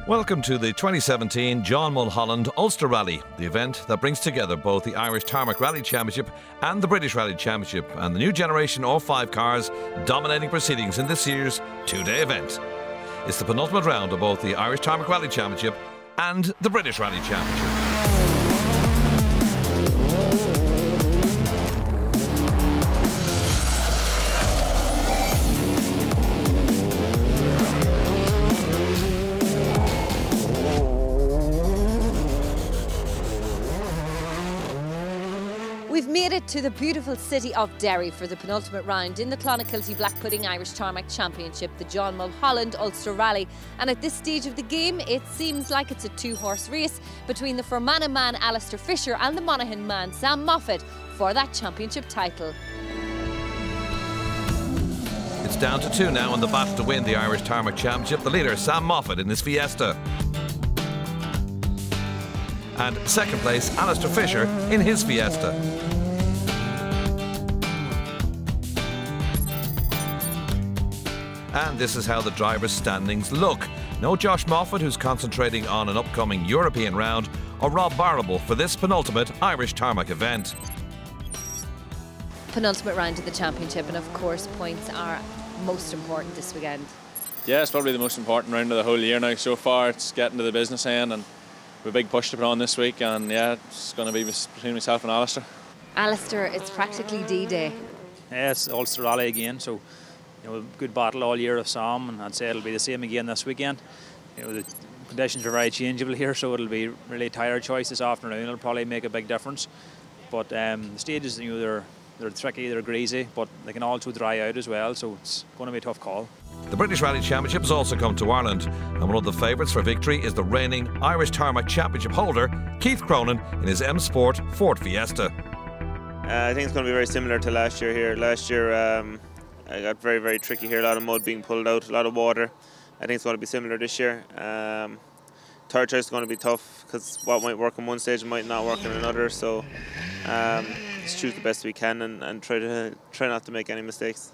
Welcome to the 2017 John Mulholland Ulster Rally, the event that brings together both the Irish Tarmac Rally Championship and the British Rally Championship, and the new generation R5 cars dominating proceedings in this year's two-day event. It's the penultimate round of both the Irish Tarmac Rally Championship and the British Rally Championship. We've made it to the beautiful city of Derry for the penultimate round in the Clonakilty Black Pudding Irish Tarmac Championship, the John Mulholland Ulster Rally. And at this stage of the game, it seems like it's a two-horse race between the Fermanagh man Alistair Fisher and the Monaghan man Sam Moffat for that championship title. It's down to two now in the battle to win the Irish Tarmac Championship. The leader, Sam Moffat, in his Fiesta. And second place, Alistair Fisher in his Fiesta. And this is how the drivers' standings look. No Josh Moffat, who's concentrating on an upcoming European round, or Rob Barrable for this penultimate Irish Tarmac event. Penultimate round of the championship, and of course points are most important this weekend. Yeah, it's probably the most important round of the whole year now. So far it's getting to the business end, and we have a big push to put on this week, and yeah, it's going to be between myself and Alistair. Alistair, it's practically D-Day. Yeah, it's Ulster Rally again, so good battle all year of Sam, and I'd say it'll be the same again this weekend. The conditions are very changeable here, so it'll be really a tyre choice this afternoon. It'll probably make a big difference. But the stages, they're tricky, they're greasy, but they can also dry out as well, so it's going to be a tough call. The British Rally Championship has also come to Ireland, and one of the favourites for victory is the reigning Irish Tarmac Championship holder, Keith Cronin, in his M Sport Ford Fiesta. I think it's going to be very similar to last year here. Last year I got very, very tricky here, a lot of mud being pulled out, a lot of water. I think it's going to be similar this year. Third choice is going to be tough, because what might work on one stage might not work on another, so just choose the best we can and try not to make any mistakes.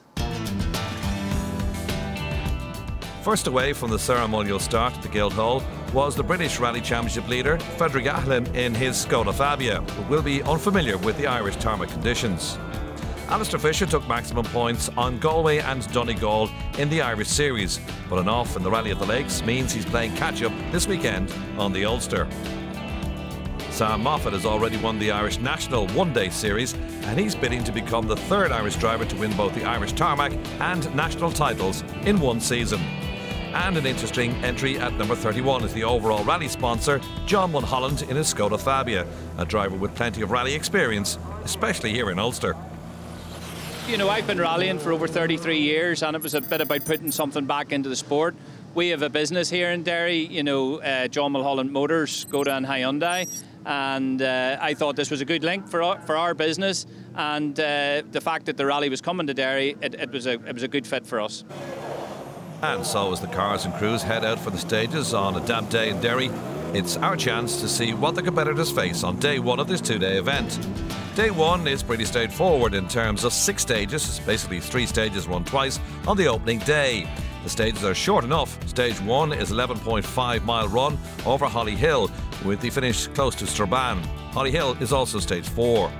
First away from the ceremonial start at the Guildhall was the British Rally Championship leader, Frederick Ahlin, in his Skoda Fabia, who will be unfamiliar with the Irish tarmac conditions. Alistair Fisher took maximum points on Galway and Donegal in the Irish Series, but an off in the Rally of the Lakes means he's playing catch-up this weekend on the Ulster. Sam Moffat has already won the Irish National One-Day Series, and he's bidding to become the third Irish driver to win both the Irish Tarmac and National titles in one season. And an interesting entry at number 31 is the overall rally sponsor, John Mulholland, in his Skoda Fabia, a driver with plenty of rally experience, especially here in Ulster. I've been rallying for over 33 years, and it was a bit about putting something back into the sport. We have a business here in Derry, John Mulholland Motors, Skoda and Hyundai, and I thought this was a good link for our business, and the fact that the rally was coming to Derry, it was a good fit for us. And so as the cars and crews head out for the stages on a damp day in Derry, it's our chance to see what the competitors face on day one of this two-day event. Day one is pretty straightforward in terms of 6 stages. It's basically 3 stages run twice on the opening day. The stages are short enough. Stage 1 is 11.5 mile run over Holly Hill, with the finish close to Strabane. Holly Hill is also stage 4.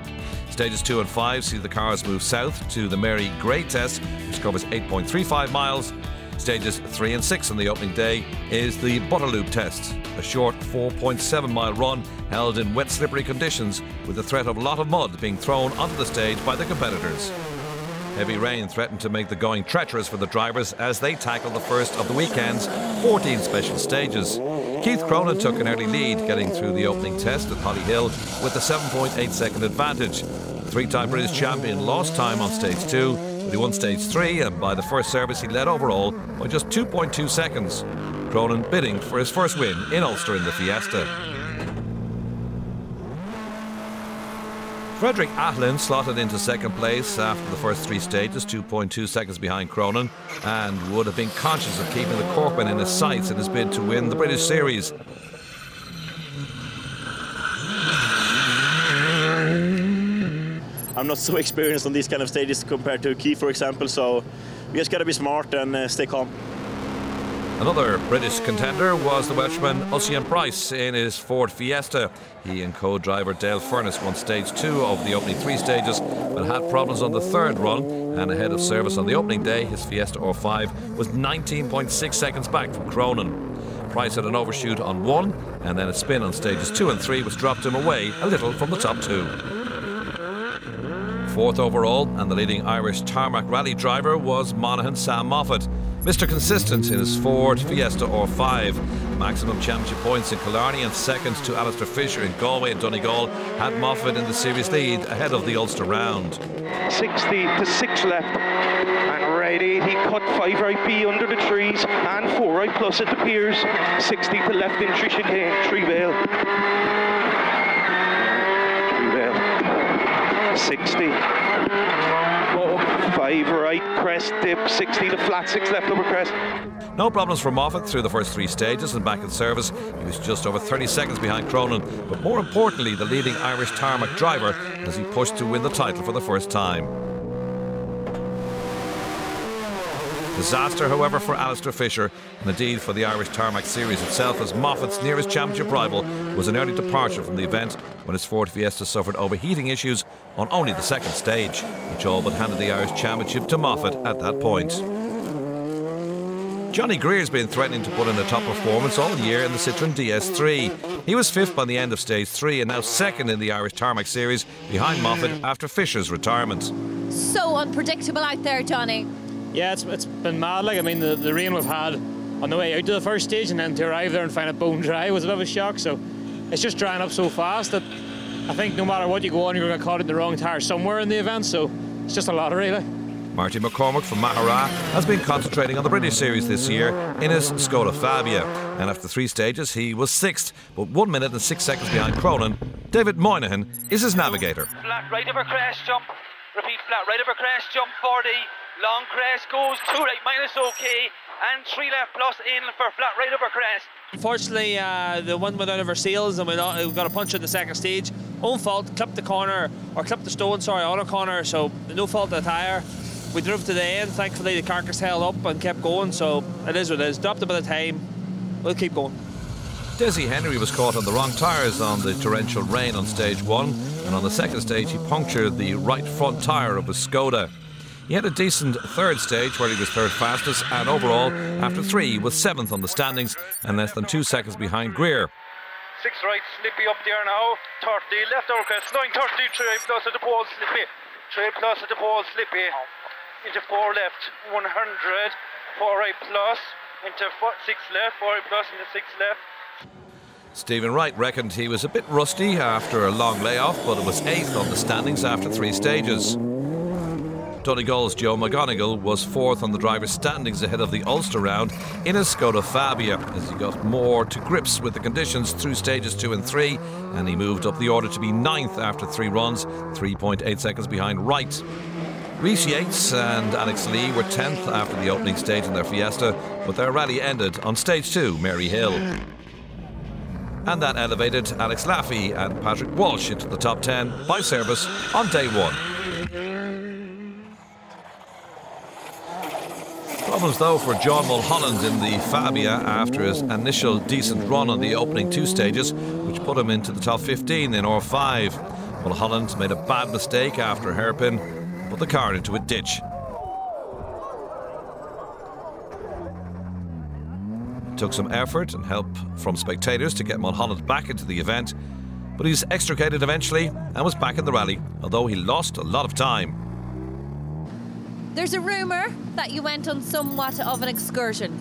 Stages 2 and 5 see the cars move south to the Mary Gray test, which covers 8.35 miles. Stages 3 and 6 on the opening day is the Butterloop test, a short 4.7 mile run held in wet, slippery conditions, with the threat of a lot of mud being thrown onto the stage by the competitors. Heavy rain threatened to make the going treacherous for the drivers as they tackle the first of the weekend's 14 special stages. Keith Cronin took an early lead, getting through the opening test at Holly Hill with a 7.8 second advantage. The three-time British champion lost time on stage 2, but he won stage 3, and by the first service he led overall by just 2.2 seconds. Cronin bidding for his first win in Ulster in the Fiesta. Frederick Atlin slotted into second place after the first 3 stages, 2.2 seconds behind Cronin, and would have been conscious of keeping the Corkman in his sights in his bid to win the British Series. I'm not so experienced on these kind of stages compared to Keith, for example, so we just got to be smart and stay calm. Another British contender was the Welshman Ossian Price in his Ford Fiesta. He and co-driver Dale Furness won stage 2 of the opening 3 stages, but had problems on the third run, and ahead of service on the opening day, his Fiesta R5 was 19.6 seconds back from Cronin. Price had an overshoot on 1, and then a spin on stages 2 and 3, which dropped him away a little from the top 2. Fourth overall, and the leading Irish tarmac rally driver was Monaghan Sam Moffat. Mr. Consistent in his Ford Fiesta R5. Maximum championship points in Killarney and second to Alistair Fisher in Galway and Donegal had Moffat in the series lead ahead of the Ulster round. 60 to 6 left, and right 8 he cut 5 right B under the trees and 4 right plus at the piers. 60 to left in chicane, Tree Vale. 60. 5 right, crest dip, 60 to flat, 6 left over crest. No problems for Moffat through the first 3 stages, and back in service he was just over 30 seconds behind Cronin, but more importantly the leading Irish tarmac driver as he pushed to win the title for the first time. Disaster, however, for Alistair Fisher, and indeed for the Irish Tarmac Series itself, as Moffat's nearest championship rival was an early departure from the event when his Ford Fiesta suffered overheating issues on only the second stage, which all but handed the Irish Championship to Moffat at that point. Johnny Greer's been threatening to put in a top performance all year in the Citroën DS3. He was 5th by the end of stage 3 and now 2nd in the Irish Tarmac Series behind Moffat after Fisher's retirement. So unpredictable out there, Johnny. Yeah, it's been mad. Like, I mean, the rain we've had on the way out to the first stage, and then to arrive there and find it bone dry was a bit of a shock. So it's just drying up so fast that I think no matter what you go on, you're going to get caught in the wrong tyre somewhere in the event. So it's just a lottery, like. Marty McCormick from Mahara has been concentrating on the British Series this year in his Skoda Fabia, and after 3 stages he was 6th, but 1 minute and 6 seconds behind Cronin. David Moynihan is his navigator. Flat right over crest jump, repeat flat right over crest jump 40, long crest goes 2 right minus okay, and 3 left plus in for flat right over crest. Unfortunately, the one went out of our seals and we got a punch in the second stage. Own fault, clipped the corner, or clipped the stone, sorry, on a corner, so no fault of the tyre. We drove to the end, thankfully the carcass held up and kept going, so it is what it is. Dropped a bit of time, we'll keep going. Desi Henry was caught on the wrong tyres on the torrential rain on stage 1, and on the second stage he punctured the right front tyre of his Skoda. He had a decent third stage where he was 3rd fastest, and overall, after 3, was 7th on the standings and less than 2 seconds behind Greer. 6 right, slippy up there now, 30, left over crest, 9, 30, 3 plus at the pole, slippy, 3 plus at the pole, slippy, into 4 left, 100, 4 right plus, into 6 left, 4 right plus, into 6 left. Stephen Wright reckoned he was a bit rusty after a long layoff, but it was 8th on the standings after 3 stages. Donegal's Joe Mcgonagall was 4th on the driver's standings ahead of the Ulster round in his Skoda Fabia as he got more to grips with the conditions through stages 2 and 3, and he moved up the order to be 9th after 3 runs, 3.8 seconds behind Wright. Rhys Yates and Alex Lee were 10th after the opening stage in their Fiesta, but their rally ended on stage 2, Mary Hill. And that elevated Alex Laffey and Patrick Walsh into the top 10 by service on day 1. Problems though for John Mulholland in the Fabia after his initial decent run on the opening 2 stages, which put him into the top 15 in R5. Mulholland made a bad mistake after a hairpin, put the car into a ditch. It took some effort and help from spectators to get Mulholland back into the event, but he's extricated eventually and was back in the rally, although he lost a lot of time. There's a rumour that you went on somewhat of an excursion.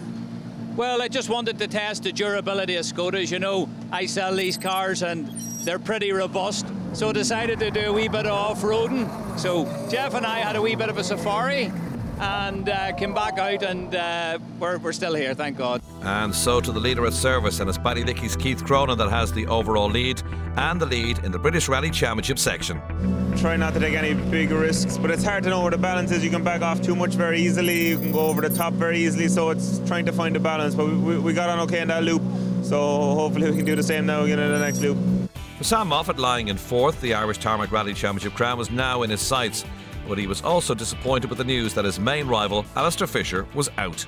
Well, I just wanted to test the durability of Skodas. You know, I sell these cars and they're pretty robust, so I decided to do a wee bit of off-roading. So Jeff and I had a wee bit of a safari and came back out, and we're still here, thank God. And so to the leader at service, and it's Ballylicky's Keith Cronin that has the overall lead and the lead in the British Rally Championship section. Try not to take any big risks, but it's hard to know where the balance is. You can back off too much very easily, you can go over the top very easily, so it's trying to find a balance. But we got on okay in that loop, so hopefully we can do the same now again in the next loop. For Sam Moffat, lying in fourth, the Irish Tarmac Rally Championship crown was now in his sights. But he was also disappointed with the news that his main rival, Alistair Fisher, was out.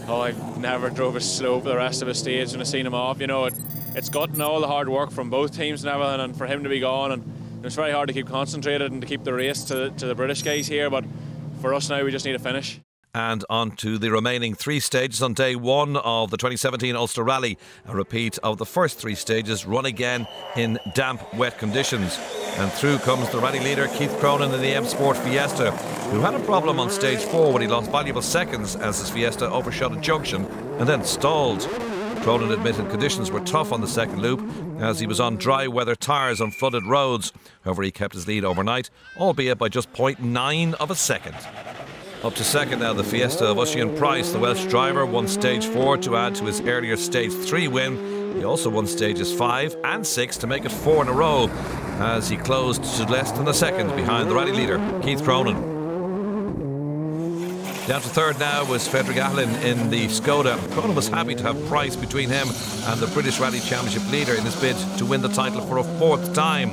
Oh, I've never drove as slow for the rest of his stage when I seen him off. You know, it's gotten all the hard work from both teams and everything, and for him to be gone, and it's very hard to keep concentrated and to keep the race to the British guys here, but for us now we just need to finish. And on to the remaining 3 stages on day 1 of the 2017 Ulster Rally. A repeat of the first 3 stages run again in damp, wet conditions. And through comes the rally leader Keith Cronin in the M Sport Fiesta, who had a problem on stage 4 when he lost valuable seconds as his Fiesta overshot a junction and then stalled. Cronin admitted conditions were tough on the second loop as he was on dry weather tyres on flooded roads. However, he kept his lead overnight, albeit by just 0.9 of a second. Up to second now, the Fiesta of Oisin Price, the Welsh driver, won stage 4 to add to his earlier stage 3 win. He also won stages 5 and 6 to make it 4 in a row, as he closed to less than a second behind the rally leader, Keith Cronin. Down to third now was Frederick Ahlin in the Skoda. Cronin was happy to have Price between him and the British Rally Championship leader in his bid to win the title for a 4th time.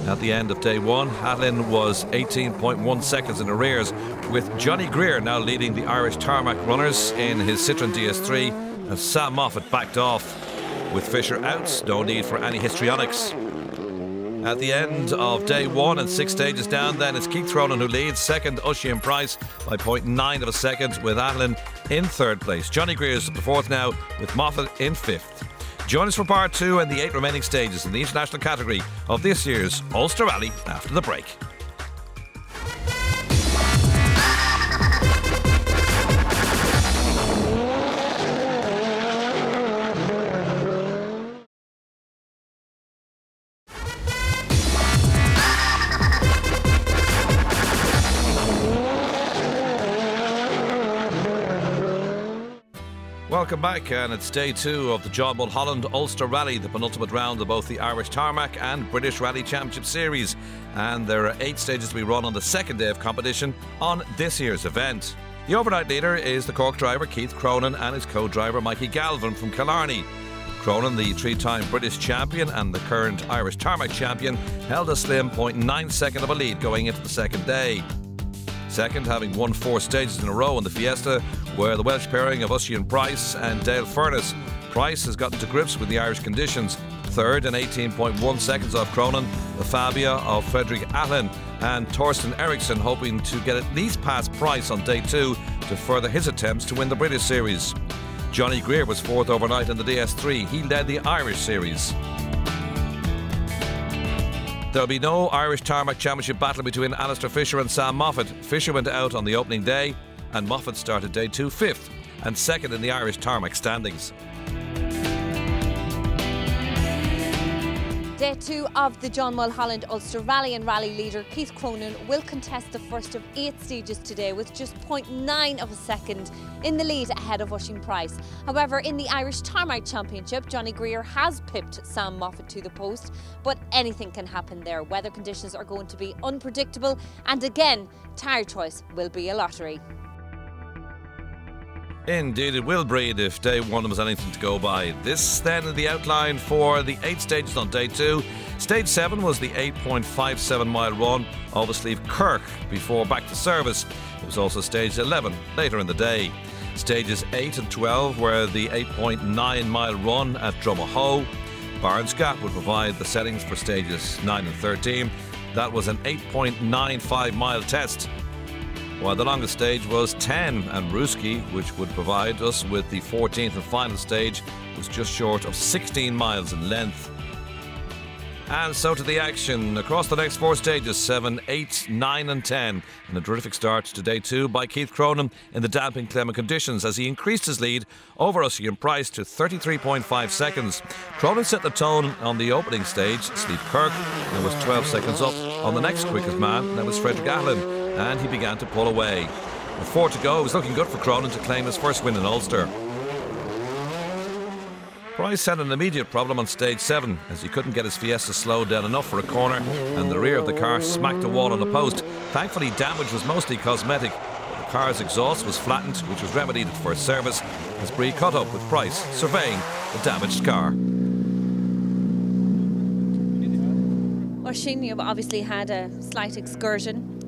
At the end of day 1, Ahlin was 18.1 seconds in arrears, with Johnny Greer now leading the Irish Tarmac runners in his Citroën DS3, as Sam Moffat backed off. With Fisher out, no need for any histrionics. At the end of day 1 and 6 stages down, then it's Keith Cronin who leads. Second, Oisin Price by 0.9 of a second, with Ahlin in 3rd place. Johnny Greer is at the 4th now, with Moffat in 5th. Join us for part 2 and the 8 remaining stages in the international category of this year's Ulster Rally after the break. Welcome back, and it's day 2 of the John Mulholland Ulster Rally, the penultimate round of both the Irish Tarmac and British Rally Championship Series. And there are 8 stages to be run on the second day of competition on this year's event. The overnight leader is the Cork driver Keith Cronin and his co-driver Mikey Galvin from Killarney. Cronin, the 3-time British champion and the current Irish Tarmac champion, held a slim 0.9 second of a lead going into the second day. Second, having won 4 stages in a row in the Fiesta, were the Welsh pairing of Oisin Price and Dale Furness. Price has gotten to grips with the Irish conditions. Third, and 18.1 seconds off Cronin, the Fabia of Frederick Ahlin and Torsten Eriksson, hoping to get at least past Price on day 2 to further his attempts to win the British Series. Johnny Greer was 4th overnight in the DS3. He led the Irish Series. There'll be no Irish Tarmac Championship battle between Alistair Fisher and Sam Moffat. Fisher went out on the opening day, and Moffat started day 2 5th and 2nd in the Irish Tarmac standings. Day 2 of the John Mulholland Ulster Rally, and rally leader Keith Cronin will contest the first of 8 stages today with just 0.9 of a second in the lead ahead of Oisin Price. However, in the Irish Tarmac Championship, Johnny Greer has pipped Sam Moffat to the post, but anything can happen there. Weather conditions are going to be unpredictable, and again, tyre choice will be a lottery. Indeed, it will, Breed, if day 1 was anything to go by. This then the outline for the 8 stages on day 2. Stage 7 was the 8.57 mile run of Slieve Kirk before back to service. It was also stage 11 later in the day. Stages 8 and 12 were the 8.9 mile run at Drumahoe. Barnes Gap would provide the settings for stages 9 and 13. That was an 8.95 mile test, while the longest stage was 10, and Ruski, which would provide us with the 14th and final stage, was just short of 16 miles in length. And so to the action across the next 4 stages, 7, 8, 9 and 10. And a terrific start to day 2 by Keith Cronin in the damp inclement conditions as he increased his lead over Ussian Price to 33.5 seconds. Cronin set the tone on the opening stage, Steve Kirk, and was 12 seconds up on the next quickest man, that was Frederick Allen, and he began to pull away. With 4 to go, it was looking good for Cronin to claim his first win in Ulster. Price had an immediate problem on stage 7 as he couldn't get his Fiesta slowed down enough for a corner and the rear of the car smacked a wall on the post. Thankfully, damage was mostly cosmetic, but the car's exhaust was flattened, which was remedied at first service as Bree caught up with Price, surveying the damaged car. Oisin, you've obviously had a slight excursion.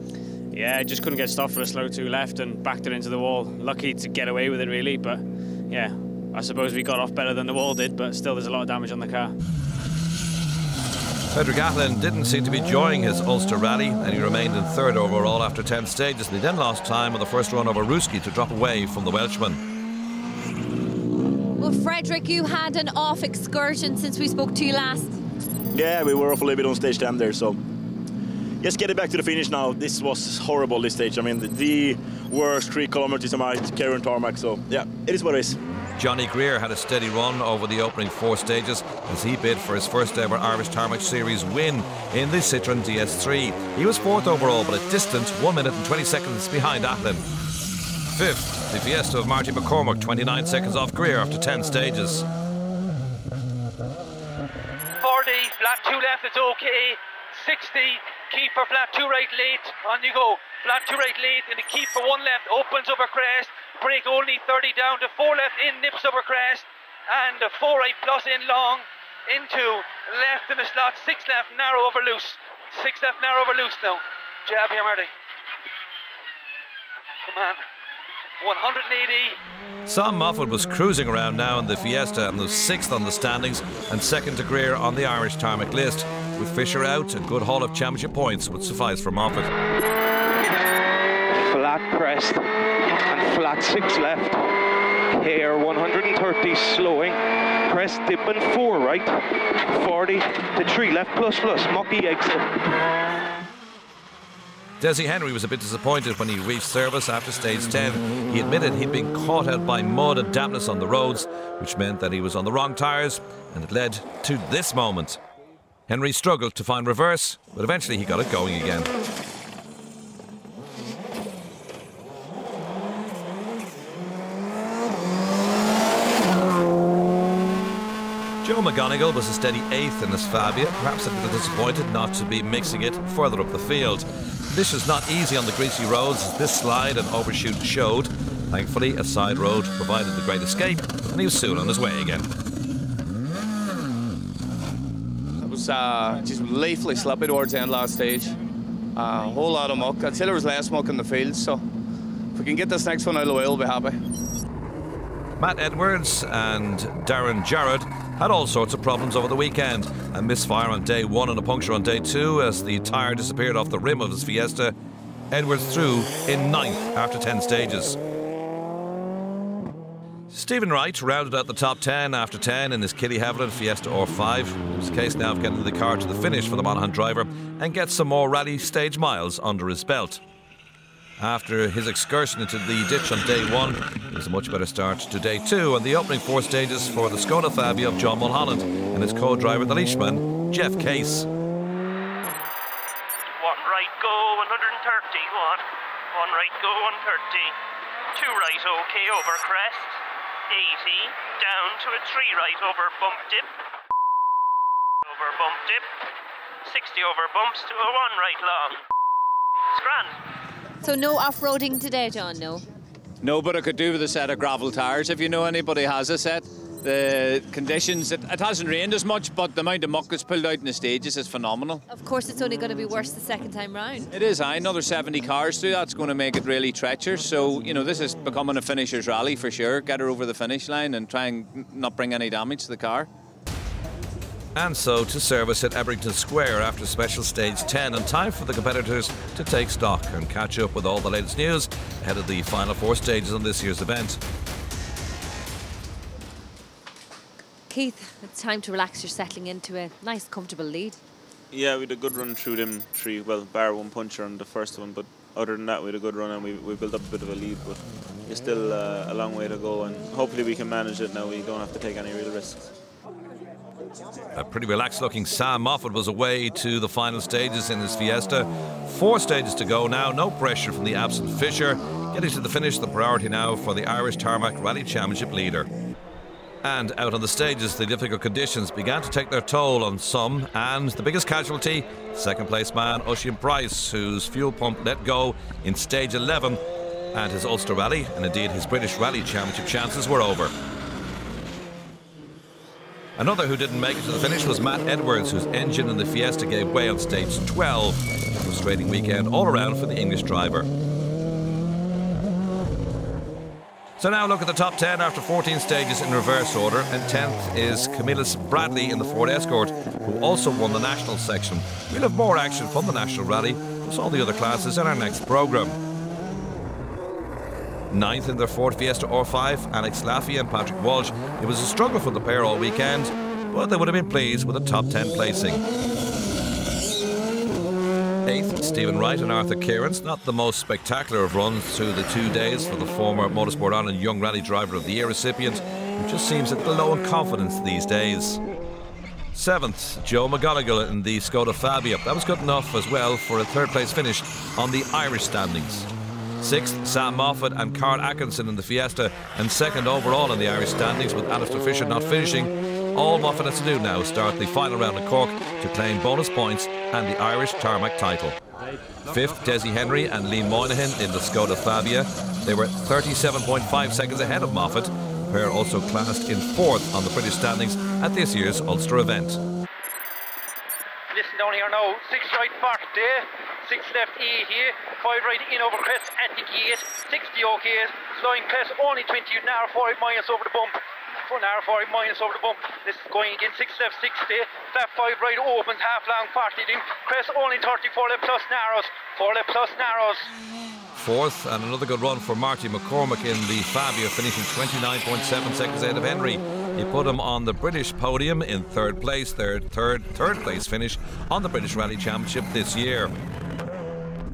Yeah, I just couldn't get stopped for a slow 2 left and backed it into the wall. Lucky to get away with it, really, but yeah. I suppose we got off better than the wall did, but still there's a lot of damage on the car. Frederick Allen didn't seem to be enjoying his Ulster rally and he remained in 3rd overall after 10 stages, and he then lost time on the first run over Ruski to drop away from the Welshman. Well, Frederick, you had an off excursion since we spoke to you last. Yeah, we were off a little bit on stage 10 there, so just getting back to the finish now. This was horrible, this stage. I mean, the worst 3 kilometers I might carry on tarmac, so yeah, it is what it is. Johnny Greer had a steady run over the opening 4 stages as he bid for his first ever Irish Tarmac Series win in the Citroën DS3. He was 4th overall, but a distant 1 minute and 20 seconds behind Athlin. 5th, the Fiesta of Marty McCormack, 29 seconds off Greer after 10 stages. 40, flat 2 left, it's okay. 60, keeper flat 2 right late, on you go. Flat 2 right late, and the keeper 1 left, opens over crest. Brake only 30 down to 4 left in, nips over crest, and 4 right plus in long, into left in the slot, 6 left narrow over loose, 6 left narrow over loose now. Jab here, Marty. Come on, 180. Sam Moffat was cruising around now in the Fiesta and was 6th on the standings and 2nd to Greer on the Irish tarmac list. With Fisher out, a good haul of championship points would suffice for Moffat. Flat crest and flat 6 left. Here 130 slowing. Crest dipping 4 right. 40 to 3 left plus mucky exit. Desi Henry was a bit disappointed when he reached service after stage 10. He admitted he'd been caught out by mud and dampness on the roads, which meant that he was on the wrong tyres, and it led to this moment. Henry struggled to find reverse, but eventually he got it going again. Joe Mcgonagall was a steady 8th in his Fabia, perhaps a little disappointed not to be mixing it further up the field. This was not easy on the greasy roads as this slide and overshoot showed. Thankfully, a side road provided the great escape and he was soon on his way again. It was just lethally slippy towards the end last stage. A whole lot of muck. I'd say there was less muck in the field, so if we can get this next one out of the way, we'll be happy. Matt Edwards and Darren Jarrett had all sorts of problems over the weekend. A misfire on day 1 and a puncture on day 2 as the tyre disappeared off the rim of his Fiesta. Edwards through in 9th after 10 stages. Stephen Wright rounded out the top 10 after 10 in his Killy Haviland Fiesta R5. It was a case now of getting the car to the finish for the Monaghan driver and get some more rally stage miles under his belt. After his excursion into the ditch on day 1, it was a much better start to day 2 and the opening 4 stages for the Skoda Fabia of John Mulholland and his co-driver, the Leishman, Jeff Case. 1 right go, 130, go on. 1 right go, 130. 2 right okay over crest. 80, down to a 3 right over bump dip. Over bump dip. 60 over bumps to a 1 right long. It's grand. So no off-roading today, John, no? No, but I could do with a set of gravel tyres if you know anybody has a set. The conditions, it hasn't rained as much, but the amount of muck that's pulled out in the stages is phenomenal. Of course, it's only going to be worse the second time round. It is, another 70 cars through. That's going to make it really treacherous. So, you know, this is becoming a finisher's rally for sure. Get her over the finish line and try and not bring any damage to the car. And so to service at Ebrington Square after special stage 10, and time for the competitors to take stock and catch up with all the latest news ahead of the final 4 stages on this year's event. Keith, it's time to relax. You're settling into a nice, comfortable lead. Yeah, we had a good run through them three. Well, bar one puncher on the first one, but other than that, we had a good run and we built up a bit of a lead. But it's still a long way to go, and hopefully we can manage it now. We don't have to take any real risks. A pretty relaxed looking Sam Moffat was away to the final stages in his Fiesta. 4 stages to go now, no pressure from the absent Fisher. Getting to the finish, the priority now for the Irish Tarmac Rally Championship leader. And out on the stages, the difficult conditions began to take their toll on some, and the biggest casualty, second place man Oisin Price, whose fuel pump let go in stage 11, and his Ulster Rally, and indeed his British Rally Championship chances were over. Another who didn't make it to the finish was Matt Edwards, whose engine in the Fiesta gave way on stage 12. A frustrating weekend all around for the English driver. So now look at the top 10 after 14 stages in reverse order, and 10th is Camillus Bradley in the Ford Escort, who also won the national section. We'll have more action from the national rally, plus all the other classes in our next programme. 9th in their Ford Fiesta R5, Alex Laffey and Patrick Walsh. It was a struggle for the pair all weekend, but they would have been pleased with a top 10 placing. 8th, Stephen Wright and Arthur Kierans. Not the most spectacular of runs through the 2 days for the former Motorsport Ireland Young Rally Driver of the Year recipient, who just seems a little low in confidence these days. 7th, Joe Mcgonagall in the Skoda Fabia. That was good enough as well for a 3rd place finish on the Irish standings. 6th, Sam Moffat and Carl Atkinson in the Fiesta, and 2nd overall in the Irish standings, with Alistair Fisher not finishing. All Moffat has to do now is start the final round in Cork to claim bonus points and the Irish Tarmac title. 5th, Desi Henry and Liam Moynihan in the Skoda Fabia. They were 37.5 seconds ahead of Moffat. The pair also classed in 4th on the British standings at this year's Ulster event. Listen down here now, 6 right 40, 6 left 80, 5 right in over crest at the gate, 60 okay, slowing crest only 20, narrow 40 minus over the bump. Narrow 40 minus over the bump. This is going again, 6 left 60, flat 5 right opens, half long 40 in, crest only 30, 4 left plus narrows, 4 left plus narrows. 4th, and another good run for Marty McCormick in the Fabia, finishing 29.7 seconds ahead of Henry. He put him on the British podium in 3rd place, their third place finish on the British Rally Championship this year.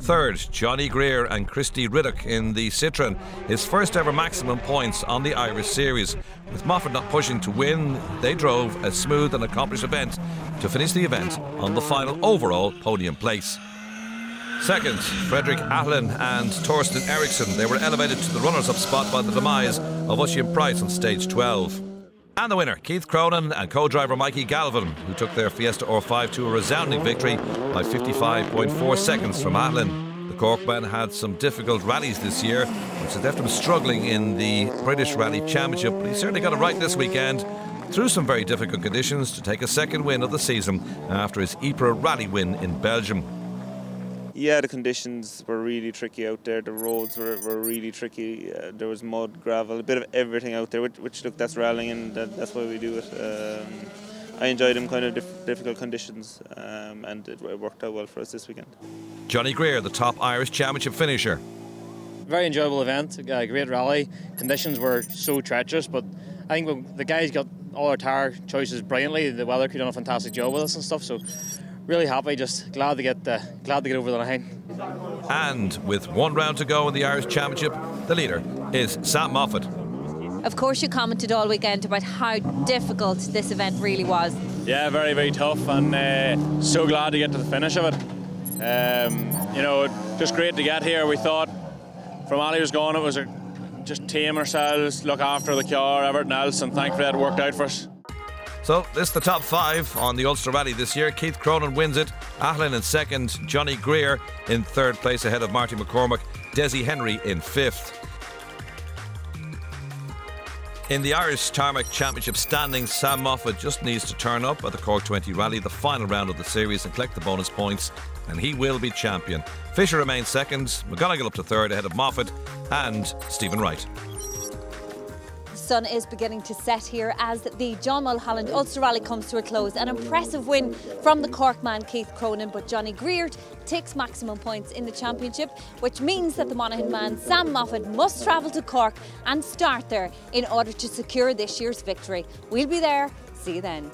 3rd, Johnny Greer and Christy Riddock in the Citroen, his first ever maximum points on the Irish Series. With Moffat not pushing to win, they drove a smooth and accomplished event to finish the event on the final overall podium place. 2nd, Frederick Ahlin and Torsten Eriksson. They were elevated to the runners-up spot by the demise of Oisin Price on stage 12. And the winner, Keith Cronin and co-driver Mikey Galvin, who took their Fiesta R5 to a resounding victory by 55.4 seconds from Ahlin. The Corkman had some difficult rallies this year, which has left him struggling in the British Rally Championship, but he certainly got it right this weekend, through some very difficult conditions, to take a 2nd win of the season after his Ypres rally win in Belgium. Yeah, the conditions were really tricky out there. The roads were really tricky. There was mud, gravel, a bit of everything out there, which look, that's rallying, and that's why we do it. I enjoyed them kind of difficult conditions, and it worked out well for us this weekend. Johnny Greer, the top Irish Championship finisher. Very enjoyable event, great rally. Conditions were so treacherous, but I think the guys got all our tyre choices brilliantly. The weather crew done a fantastic job with us and stuff, so really happy, just glad to get over the line. And with 1 round to go in the Irish Championship, the leader is Sam Moffat. Of course, you commented all weekend about how difficult this event really was. Yeah, very, very tough, and so glad to get to the finish of it. You know, just great to get here. We thought from Ali was gone, it was just tame ourselves, look after the car, everything else, and thankfully it worked out for us. So this is the top 5 on the Ulster Rally this year. Keith Cronin wins it, Ahlin in 2nd, Johnny Greer in 3rd place ahead of Marty McCormick, Desi Henry in 5th. In the Irish Tarmac Championship standings, Sam Moffat just needs to turn up at the Cork 20 Rally, the final round of the series, and collect the bonus points, and he will be champion. Fisher remains 2nd, Mcgonagall up to 3rd ahead of Moffat and Stephen Wright. The sun is beginning to set here as the John Mulholland Ulster Rally comes to a close. An impressive win from the Cork man Keith Cronin, but Johnny Greer takes maximum points in the championship, which means that the Monaghan man Sam Moffat must travel to Cork and start there in order to secure this year's victory. We'll be there. See you then.